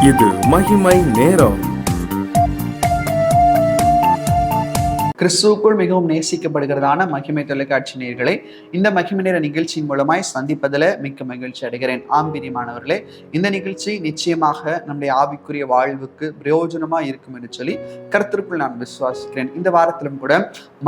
இது மகிமை நேரம். கிறிஸ்துவுக்குள் மிகவும் நேசிக்கப்படுகிறதான மகிமை தொலைக்காட்சி நேயர்களை இந்த மகிமை நேர நிகழ்ச்சியின் மூலமாய் சந்திப்பதில் மிக்க மகிழ்ச்சி அடைகிறேன். பிரியமானவர்களே, இந்த நிகழ்ச்சி நிச்சயமாக நம்முடைய ஆவிக்குரிய வாழ்வுக்கு பிரயோஜனமா இருக்கும் என்று சொல்லி கர்த்தருக்குள் நான் விசுவாசிக்கிறேன். இந்த வாரத்திலும் கூட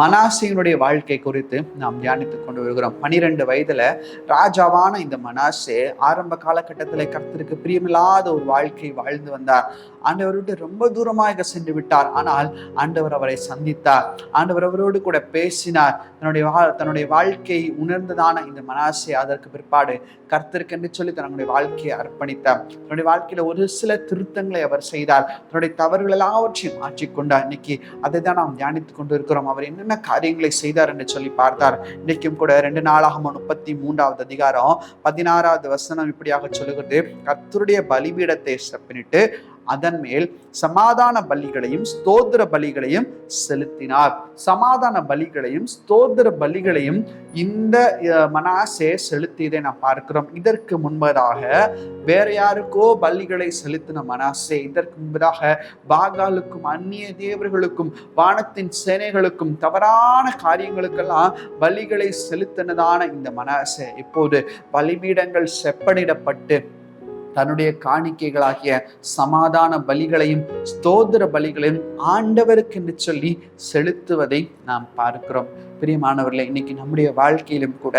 மனாசேயினுடைய வாழ்க்கை குறித்து நாம் தியானித்துக் கொண்டு வருகிறோம். 12 வயதுல ராஜாவான இந்த மனாசே ஆரம்ப காலகட்டத்தில் கர்த்தருக்கு பிரியமில்லாத ஒரு வாழ்க்கை வாழ்ந்து வந்தார். ஆண்டவர் விட்டு ரொம்ப தூரமாக சென்று விட்டார். ஆனால் ஆண்டவர் அவரை சந்தித்தார். ஆண்டவர் அவரோடு கூட பேசினார். தன்னுடைய வாழ்க்கையை உணர்ந்ததான இந்த மனாசே அதற்கு பிற்பாடு கர்த்தருக்கு என்று சொல்லி தன்னுடைய வாழ்க்கையை அர்ப்பணித்தார். தன்னுடைய வாழ்க்கையில ஒரு சில திருத்தங்களை அவர் செய்தார். தன்னுடைய தவறுகள் எல்லாவற்றையும் மாற்றிக்கொண்டார். இன்னைக்கு அதை தான் நாம் தியானித்துக் கொண்டு இருக்கிறோம். அவர் என்னென்ன காரியங்களை செய்தார் என்று சொல்லி பார்த்தார். இன்னைக்கும் கூட 2 நாளாகமம் 33வது அதிகாரம் 16வது வசனம் இப்படியாக சொல்லுகிறது: கர்த்தருடைய பலிபீடத்தை செப்பனிட்டு அதன் மேல் சமாதான பலிகளையும் ஸ்தோத்திர பலிகளையும் செலுத்தினார். சமாதான பலிகளையும் ஸ்தோத்திர பலிகளையும் இந்த மனாசே செலுத்தியதை நாம் பார்க்கிறோம். இதற்கு முன்பதாக வேற யாருக்கோ பலிகளை செலுத்தின மனாசே இதற்கு முன்பதாக பாகாலுக்கும் அந்நிய தேவர்களுக்கும் வானத்தின் சேனைகளுக்கும் தவறான காரியங்களுக்கெல்லாம் பலிகளை செலுத்தினதான இந்த மனாசே இப்போது பலிபீடங்கள் செப்பனிடப்பட்டு தன்னுடைய காணிக்கைகளாகிய சமாதான பலிகளையும் ஸ்தோத்திர பலிகளையும் ஆண்டவருக்கு என்று சொல்லி செலுத்துவதை நாம் பார்க்கிறோம். பிரியமானவர்களே, இன்னைக்கு நம்முடைய வாழ்க்கையிலும் கூட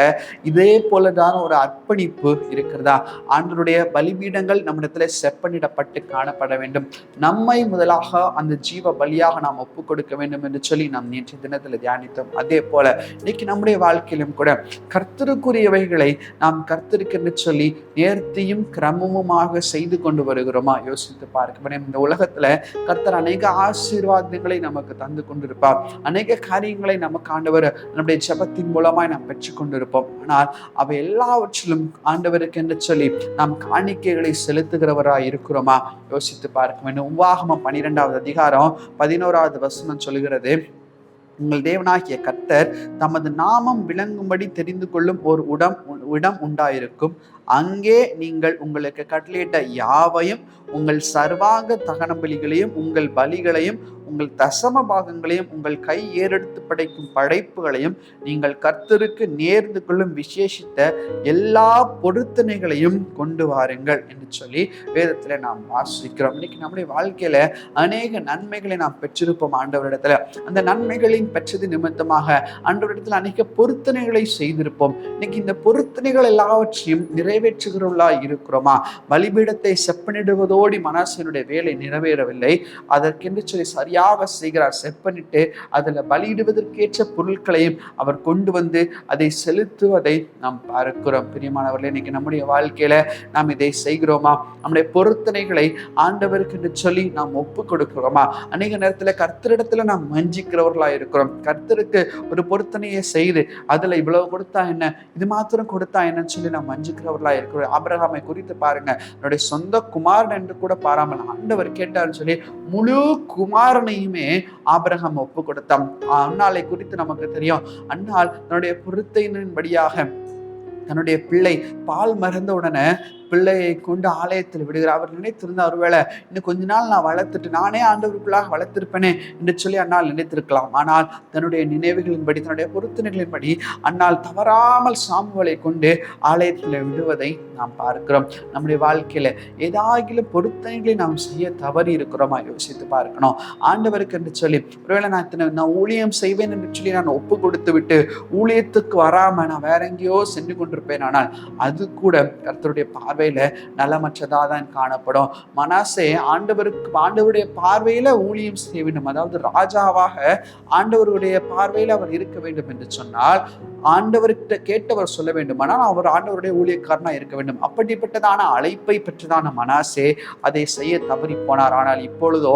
இதே போலதான ஒரு அர்ப்பணிப்பு இருக்கிறதா? ஆண்டவருடைய பலிபீடங்கள் நம்மிடத்துல செப்பனிடப்பட்டு காணப்பட வேண்டும். நம்மை முதலாக அந்த ஜீவ பலியாக நாம் ஒப்பு கொடுக்க வேண்டும் என்று சொல்லி நாம் நேற்று தினத்துல தியானித்தோம். அதே போல இன்னைக்கு நம்முடைய வாழ்க்கையிலும் கூட கர்த்தருக்குரியவைகளை நாம் கர்த்தருக்கு என்று சொல்லி நேர்த்தியும் கிரமமுமாக செய்து கொண்டு வருகிறோமா? யோசித்து பார்க்க. இந்த உலகத்துல கர்த்தர் அநேக ஆசீர்வாதங்களை நமக்கு தந்து கொண்டிருப்பார். அநேக காரியங்களை நமக்கு ஆண்டவர் நம்முடைய ஜெபத்தின் மூலமாய் நாம் பெற்றுக் கொண்டிருப்போம். ஆனால் அவை எல்லாவற்றிலும் ஆண்டவருக்கு என்று சொல்லி நாம் காணிக்கைகளை செலுத்துகிறவராய் இருக்கிறோமா? யோசித்து பார்க்க வேண்டும். உபாகமம் 12வது அதிகாரம் 11வது வசனம் சொல்லுகிறது: உங்கள் தேவனாகிய கர்த்தர் தமது நாமம் விளங்கும்படி தெரிந்து கொள்ளும் ஒரு இடம் உண்டாயிருக்கும். அங்கே நீங்கள் உங்களுக்கு கட்டளையிட்ட யாவையும், உங்கள் சர்வாங்க தகன பலிகளையும், உங்கள் பலிகளையும், உங்கள் தசம பாகங்களையும், உங்கள் கை ஏறெடுத்து படைக்கும் படைப்புகளையும், நீங்கள் கர்த்தருக்கு நேர்ந்து கொள்ளும் விசேஷித்த எல்லா பொருத்தனைகளையும் கொண்டு வாருங்கள் என்று சொல்லி வேதத்துல நாம் வாசிக்கிறோம். இன்னைக்கு நம்முடைய வாழ்க்கையில அநேக நன்மைகளை நாம் பெற்றிருப்போம் ஆண்டவரிடத்துல. அந்த நன்மைகளையும் பெற்றது நிமித்தமாக ஆண்டவரிடத்துல அநேக பொருத்தனைகளை செய்திருப்போம். இன்னைக்கு இந்த பொருத்தனைகள் எல்லாவற்றையும் நிறைவேற்றுகிறவர்களா இருக்கிறோமா? பலிபீடத்தை செப்பனிடுவதோடு மனாசேயினுடைய வேலை நிறைவேறவில்லை. அதற்கென்று சொல்லி சரியாக செய்கிறார். செப்பனிட்டு அதுல பலியிடுவதற்கேற்ற பொருட்களையும் அவர் கொண்டு வந்து அதை செலுத்துவதை நாம் பார்க்கிறோம். பிரியமானவர்களே, இன்னைக்கு நம்முடைய வாழ்க்கையில நாம் இதை செய்கிறோமா? நம்முடைய பொருத்தனைகளை ஆண்டவருக்கு என்று சொல்லி நாம் ஒப்பு கொடுக்கிறோமா? அநேக நேரத்துல கர்த்தரிடத்துல நாம் வஞ்சிக்கிறவர்களா இருக்கிறோம். கர்த்தருக்கு ஒரு பொருத்தனையை செய்து அதுல இவ்வளவு கொடுத்தா என்ன, இது மாத்திரம் கொடுத்தா என்னன்னு சொல்லி நாம் வஞ்சிக்கிறவர்களா இருக்கிறோம். ஆபிரகாமை குறித்து பாருங்க. என்னுடைய சொந்த குமாரன் என்று கூட பாராமல் ஆண்டவர் கேட்டார்னு சொல்லி முழு குமாரனையுமே ஆபிரகாம் ஒப்பு கொடுத்தான். அன்னாளை குறித்து நமக்கு தெரியும். அன்னாள் தன்னுடைய பொருத்தனையின்படியாக தன்னுடைய பிள்ளை பால் மறந்த உடனே பிள்ளையை கொண்டு ஆலயத்தில் விடுகிறார். அவர் நினைத்திருந்த ஒருவேளை இன்னும் கொஞ்ச நாள் நான் வளர்த்துட்டு நானே ஆண்டவருக்குள்ளாக வளர்த்திருப்பேனே என்று சொல்லி அன்னால் நினைத்திருக்கலாம். ஆனால் தன்னுடைய நினைவுகளின்படி, தன்னுடைய பொருத்தனைகளின்படி அன்னால் தவறாமல் சாமுவேலை கொண்டு ஆலயத்தில் விடுவதை நாம் பார்க்கிறோம். நம்முடைய வாழ்க்கையில ஏதாகிலும் பொருத்தனைகளை நாம் செய்ய தவறி இருக்கிறோமா? யோசித்து பார்க்கணும். ஆண்டவருக்கு என்று சொல்லி ஒருவேளை நான் ஊழியம் செய்வேன் என்று சொல்லி நான் ஒப்பு கொடுத்து விட்டு ஊழியத்துக்கு வராம நான் வேற எங்கேயோ சென்று கொண்டிருப்பேன். ஆனால் அது கூட கர்த்தருடைய பார்வையில நலமற்றதான் காணப்படும். மனாசே ஆண்டவருடைய பார்வையில ஊழியம் செய்ய வேண்டும், அதாவது ராஜாவாக ஆண்டவருடைய பார்வையில அவர் இருக்க வேண்டும் என்று சொன்னால் ஆண்டவர்கிட்ட கேட்டவர் சொல்ல வேண்டும். ஆனால் அவர் ஆண்டவருடைய ஊழியக்காரனா இருக்க வேண்டும். அப்படிப்பட்டதான அழைப்பை பெற்றதான மனாசே அதை செய்ய தவறி போனார். ஆனால் இப்பொழுதோ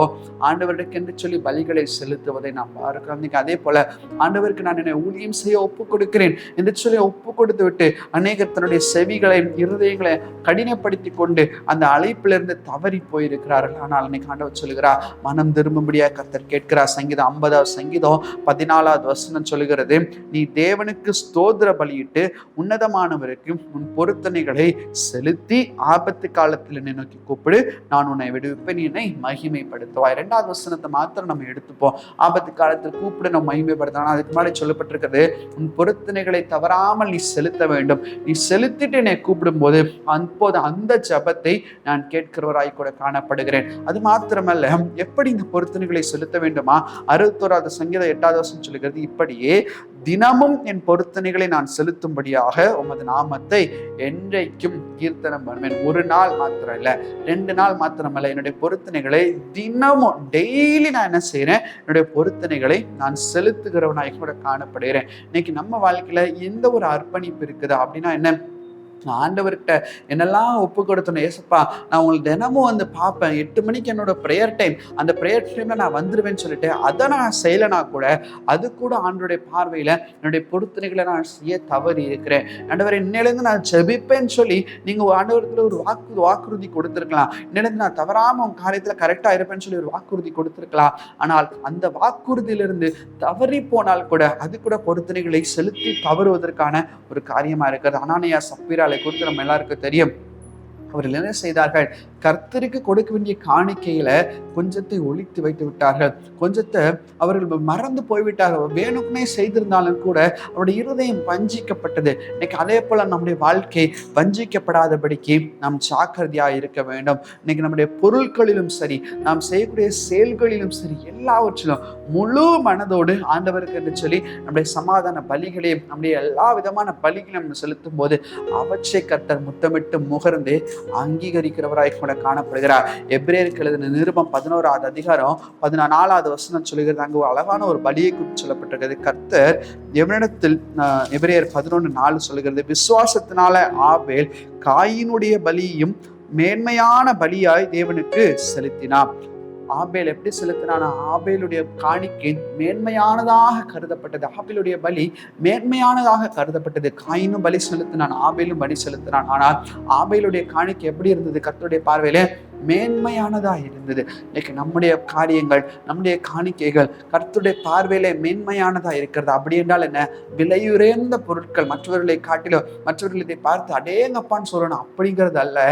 ஆண்டவருக்கு என்று சொல்லி பலிகளை செலுத்துவதை நாம் பார்க்கிறோம். அதே போல ஆண்டவருக்கு நான் என்னை ஊழியம் செய்ய ஒப்பு கொடுக்கிறேன் என்று சொல்லி ஒப்பு கொடுத்து விட்டு அநேகர் தன்னுடைய செவிகளையும் இருதயங்களை கடினப்படுத்தி கொண்டு அந்த அழைப்பிலிருந்து தவறி போயிருக்கிறார்கள். ஆனால் இன்னைக்கு ஆண்டவர் சொல்லுகிறார், மனம் திரும்பும்படியா கர்த்தர் கேட்கிறார். சங்கீதம் 50 சங்கீதம் 14 வசனம் சொல்லுகிறது, நீ தேவனுக்கு ஸ்தோத்திர பலியிட்டு உன்னதமானவருக்கு உன் பொருத்தனைகளை செலுத்தி ஆபத்து காலத்தில் என்னை நோக்கி கூப்பிடு, நான் உன்னை விடுவிப்பேன், நீ என்னை மகிமைப்படுத்துவாய். 2வது வசனத்தை மாத்திரம் நம்ம எடுத்துப்போம். ஆபத்து காலத்தில் கூப்பிடு நம்ம மகிமைப்படுத்தணும். அதுக்கு முன்னாடி சொல்லப்பட்டிருக்கிறது, உன் பொருத்தனைகளை தவறாமல் நீ செலுத்த வேண்டும். நீ செலுத்திட்டு என்னை கூப்பிடும் போது அப்போது அந்த ஜபத்தை நான் கேட்கிறவராய் கூட காணப்படுகிறேன். அது மாத்திரமல்ல, எப்படி இந்த பொருத்தனைகளை செலுத்த வேண்டுமா? 61 சங்கீதம் 8வது வசனம் சொல்லுகிறது, இப்படியே தினமும் என் பொருத்தனைகளை நான் செலுத்தும்படியாக உமது நாமத்தை என்றைக்கும் கீர்த்தனம் பண்ணுவேன். ஒரு நாள் மாத்திரம் இல்ல, 2 நாள் மாத்திரமல்ல, என்னுடைய பொருத்தனைகளை தினமும் டெய்லி நான் என்ன செய்யறேன், என்னுடைய பொருத்தனைகளை நான் செலுத்துகிறவனாக கூட காணப்படுகிறேன். இன்னைக்கு நம்ம வாழ்க்கையில எந்த ஒரு அர்ப்பணிப்பு இருக்குதா அப்படின்னா என்ன, ஆண்டவர்கிட்ட என்னெல்லாம் ஒப்பு கொடுத்தணும். ஏசப்பா, நான் உங்களுக்கு தினமும் வந்து பார்ப்பேன், 8 மணிக்கு என்னோட ப்ரேயர் டைம், அந்த ப்ரேயர் டைம்ல நான் வந்துருவேன்னு சொல்லிட்டு அதை நான் செய்யலைனா கூட அது கூட ஆண்டவருடைய பார்வையில என்னுடைய பொருத்தனைகளை நான் செய்ய தவறி இருக்கிறேன். ஆண்டவர், இன்னிலேருந்து நான் ஜெபிப்பேன்னு சொல்லி நீங்க ஆண்டவரத்துல ஒரு வாக்குறுதி கொடுத்துருக்கலாம். இன்னிலேருந்து நான் தவறாம உங்க காரியத்துல கரெக்டா இருப்பேன்னு சொல்லி ஒரு வாக்குறுதி கொடுத்துருக்கலாம். ஆனால் அந்த வாக்குறுதியிலிருந்து தவறி போனால் கூட அது கூட பொருத்தனைகளை செலுத்தி தவறுவதற்கான ஒரு காரியமா இருக்கிறது. அனானியா சப்பீரா குறித்து நம்ம எல்லாருக்கும் தெரியும். அவர்கள் என்ன செய்தார்கள், கர்த்தருக்கு கொடுக்க வேண்டிய காணிக்கையில கொஞ்சத்தை ஒழித்து வைத்து விட்டார்கள். கொஞ்சத்தை அவர்கள் மறந்து போய்விட்டார்கள். வேணுக்குனே செய்திருந்தாலும் கூட அவருடைய இருதயம் வஞ்சிக்கப்பட்டது. இன்னைக்கு அதே போல நம்முடைய வாழ்க்கை வஞ்சிக்கப்படாதபடிக்கு நாம் ஜாக்கிரதையா இருக்க வேண்டும். இன்னைக்கு நம்முடைய பொருட்களிலும் சரி, நாம் செய்யக்கூடிய செயல்களிலும் சரி, எல்லாவற்றிலும் முழு மனதோடு ஆண்டவருக்கு என்று சொல்லி நம்முடைய சமாதான பலிகளையும் நம்முடைய எல்லா விதமான பலிகளையும் நம்ம செலுத்தும் போது அவற்றை கர்த்தர் முத்தமிட்டு முகர்ந்து அங்கீகரிக்கிறவராய் கூட காணப்படுகிறார். எபிரேயருக்கு எழுதின நிருபம் 11வது அதிகாரம் 14வது வசனம் சொல்லுகிறது. அங்கு அழகான ஒரு பலியை குறித்து சொல்லப்பட்டிருக்கிறது. கர்த்தர் எவனிடத்தில், எபிரேயர் 11:4 சொல்லுகிறது, விசுவாசத்தினால ஆபேல் காயினுடைய பலியும் மேன்மையான பலியாய் தேவனுக்கு செலுத்தினான். ஆபேல் எப்படி செலுத்தினானா, ஆபேலுடைய காணிக்கை மேன்மையானதாக கருதப்பட்டது. ஆபேலுடைய பலி மேன்மையானதாக கருதப்பட்டது. காயினும் பலி செலுத்தினான், ஆபேலும் பலி செலுத்தினான். ஆனால் ஆபேலுடைய காணிக்கை எப்படி இருந்தது? கர்த்தருடைய பார்வையில மேன்மையானதா இருந்தது. இன்னைக்கு நம்முடைய காரியங்கள், நம்முடைய காணிக்கைகள் கர்த்தருடைய பார்வையில மேன்மையானதா இருக்கிறது. அப்படி என்றால் என்ன, விலையுறைந்த பொருட்கள் மற்றவர்களை காட்டிலும் மற்றவர்கள் இதை பார்த்து அடேங்கப்பான்னு சொல்லணும் அப்படிங்கிறது அல்ல.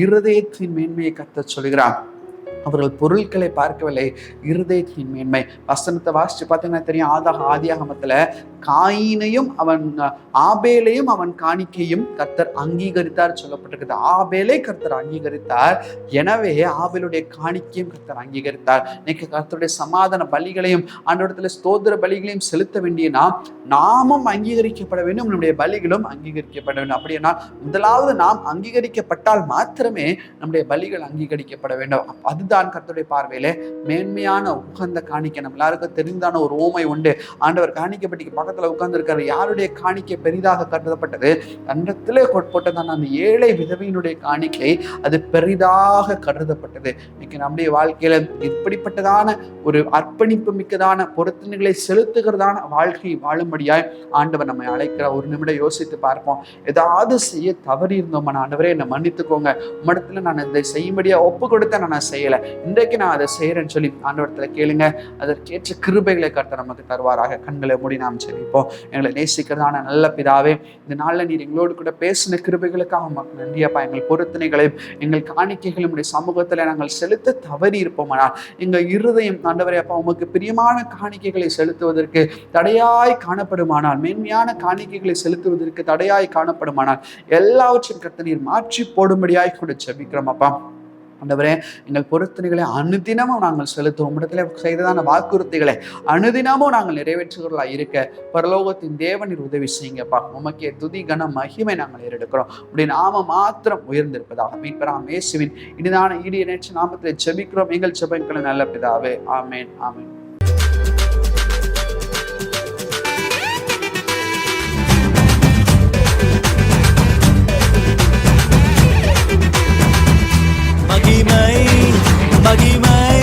இருதயத்தின் மேன்மையை கர்த்தர் சொல்கிறார். அவர்கள் பொருட்களை பார்க்கவில்லை, இருதயத்தின் மேன்மை. வசனத்தை வாசிச்சு பார்த்தீங்கன்னா தெரியும். ஆதியாகமத்துல காயினையும் அவன் ஆபேலையும் அவன் காணிக்கையும் கர்த்தர் அங்கீகரித்தார் சொல்லப்பட்டிருக்கிறது. ஆபேலை கர்த்தர் அங்கீகரித்தார், எனவே ஆபேலுடைய காணிக்கையும் கர்த்தர் அங்கீகரித்தார். இன்னைக்கு கர்த்தருடைய சமாதான பலிகளையும் ஆண்டவரத்துல ஸ்தோத்திர பலிகளையும் செலுத்த வேண்டிய நாமும் அங்கீகரிக்கப்பட வேண்டும், நம்முடைய பலிகளும் அங்கீகரிக்கப்பட வேண்டும். அப்படின்னா முதலாவது நாம் அங்கீகரிக்கப்பட்டால் மாத்திரமே நம்முடைய பலிகள் அங்கீகரிக்கப்பட வேண்டும். அதுதான் கர்த்தருடைய பார்வையில மேன்மையான உகந்த காணிக்கை. நம்ம எல்லாருக்கும் தெரிந்தான ஒரு ஓமை உண்டு. ஆண்டவர் காணிக்கைப்பட்டிக்கு பக்கத்துல உட்கார்ந்து இருக்காரு. யாருடைய காணிக்கை பெரிதாக கருதப்பட்டது? தண்டத்திலே போட்டதான அந்த ஏழை விதவையினுடைய காணிக்கை அது பெரிதாக கருதப்பட்டது. இன்னைக்கு நம்முடைய வாழ்க்கையில இப்படிப்பட்டதான ஒரு அர்ப்பணிப்பு மிக்கதான பொருத்தனைகளை செலுத்துகிறதான வாழ்க்கை வாழும்படியாய் ஆண்டவர் நம்மை அழைக்கிற. ஒரு நிமிடம் யோசித்து பார்ப்போம். ஏதாவது செய்ய தவறி இருந்தோம், ஆண்டவரே என்னை மன்னித்துக்கோங்க, உம்மிடத்துல நான் இதை செய்யும்படியா ஒப்பு கொடுத்த நான் செய்யல, இன்றைக்கு நான் அதை செய்யறேன்னு சொல்லி ஆண்டவரத்துல கேளுங்க. அதற்கேற்ற கிருபைகளை கர்த்தர் நமக்கு தருவாராக. கண்களை மூடி நாம் செவிப்போம். எங்களை நேசிக்கிறதான நல்ல பிதாவே, இந்த நாள்ல நீர் எங்களோடு கூட பேசின கிருபைகளுக்காக உமக்கு நன்றியப்பா. எங்கள் பொருத்தனைகளையும் எங்கள் காணிக்கைகளும் உடைய சமூகத்துல நாங்கள் செலுத்த தவறி இருப்போமானால் எங்கள் இருதயம் ஆண்டவரே அப்பா உமக்கு பிரியமான காணிக்கைகளை செலுத்துவதற்கு தடையாய் காணப்படுமானால், மேன்மையான காணிக்கைகளை செலுத்துவதற்கு தடையாய் காணப்படுமானால் எல்லாவற்றையும் கர்த்தர் நீர் மாற்றி போடும்படியாய் கூட ஜெபிக்கிறோம் அப்பா. ஆண்டவரே, எங்கள் பொருத்தனைகளை அனுதினமும் நாங்கள் செலுத்துவோம். இடத்துல செய்ததான வாக்குறுதிகளை அனுதினமும் நாங்கள் நிறைவேற்றுகிறவர்களா இருக்க பரலோகத்தின் தேவனின் உதவி செய்யுங்கப்பா. உமக்கே துதி கன மகிமை நாங்கள் ஏறெடுக்கிறோம். உடைய நாம மாத்திரம் உயர்ந்திருப்பதாக மீட்பராம் இயேசுவின் இனிதான ஈடு நேற்று நாமத்தில் ஜெபிக்கிறோம். எங்கள் ஜெபங்களை நல்ல பிதாவே. ஆமேன், ஆமேன். மகிமை